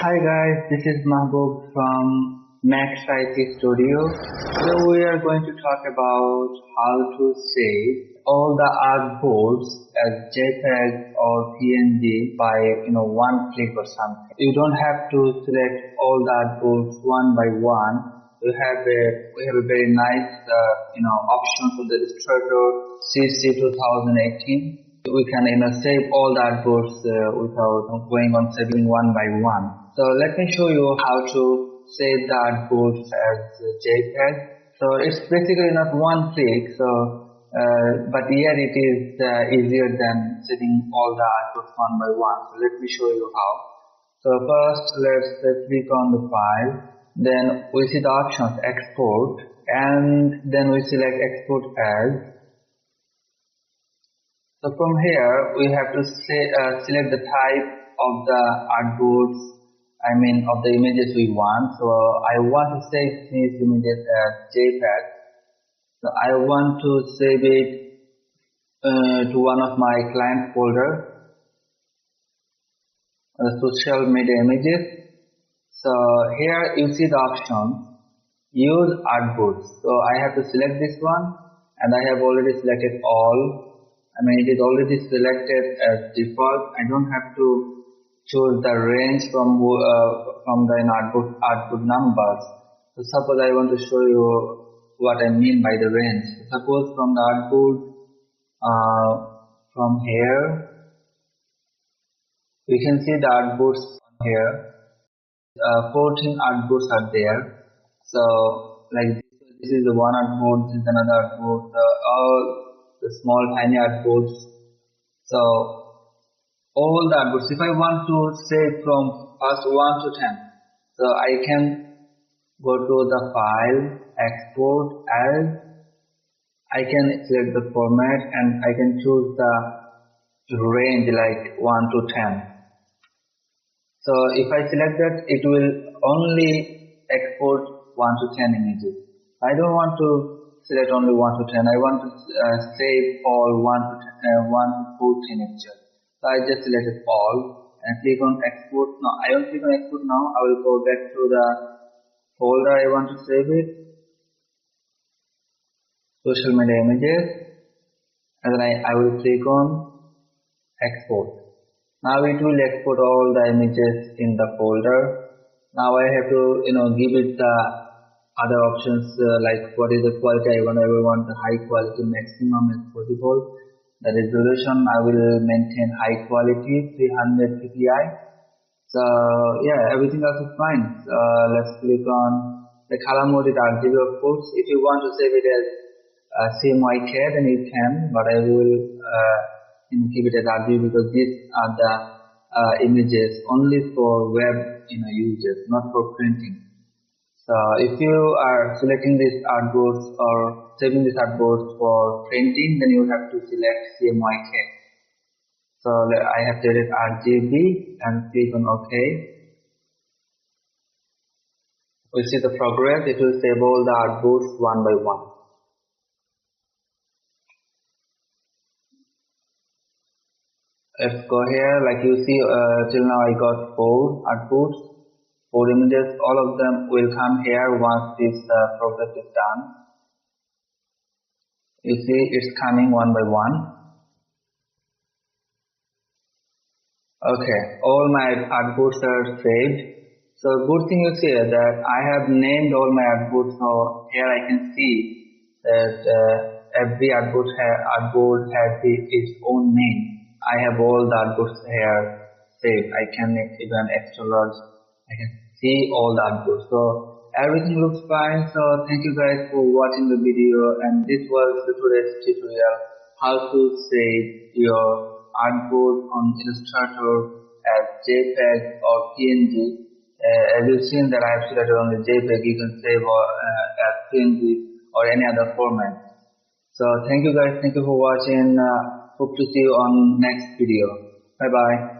Hi guys, this is Mahbub from Max IT Studio. Today we are going to talk about how to save all the artboards as Jpeg or PNG by one click or something. You don't have to select all the artboards one by one. We have a very nice option for the Illustrator CC 2018. We can save all the artboards without going on saving one by one. So let me show you how to save the artboards as JPEG. So it's basically not one click. But here it is easier than saving all the artboards one by one. So let me show you how. So first let's click on the file. Then we see the options export, and then we select export as. So from here we have to select the type of the artboards, of the images we want. So I want to save these images as JPEG. So I want to save it to one of my client folder, social media images. So here you see the option use artboards. So I have to select this one, and I have already selected all. It is already selected as default. I don't have to choose the range from the artboard numbers. So suppose I want to show you what I mean by the range. Suppose from the artboard from here, you can see the artboards here. 14 artboards are there. So like this is the one artboard, this is another artboard, all the small tiny artboards. So all the artboards, if I want to save from first 1 to 10, so I can go to the file, export as, I can select the format, and I can choose the range like 1 to 10. So if I select that, it will only export 1 to 10 images. I don't want to select only 1 to 10. I want to save all 1 to 14 actually. So I just selected all and click on export. Now I don't click on export now. I will go back to the folder I want to save it. Social media images, and then I will click on export. Now it will export all the images in the folder. Now I have to give it the other options like what is the quality. I want the high quality maximum as possible. The resolution I will maintain high quality 300 ppi. So yeah, everything else is fine. Let's click on the color mode is RGB of course. If you want to save it as CMYK then you can, but I will keep it as RGB because these are the images only for web users, not for printing. So if you are selecting these artboards or saving these artboards for printing, then you have to select CMYK. So I have selected RGB and click on OK. We see the progress. It will save all the artboards one by one. Let's go here. Like you see, till now I got 4 artboards. 4 images, all of them will come here once this progress is done. You see it's coming one by one. Okay, all my artboards are saved. So good thing you see that I have named all my artboards. So here I can see that every artboard has its own name. I have all the artboards here saved. I can even extra large. I can see all the artboards. So everything looks fine. So thank you guys for watching the video, and this was today's tutorial how to save your artboard on Illustrator as JPEG or PNG. As you've seen that I have selected only JPEG, you can save as PNG or any other format. So thank you guys, thank you for watching. Hope to see you on next video. Bye bye.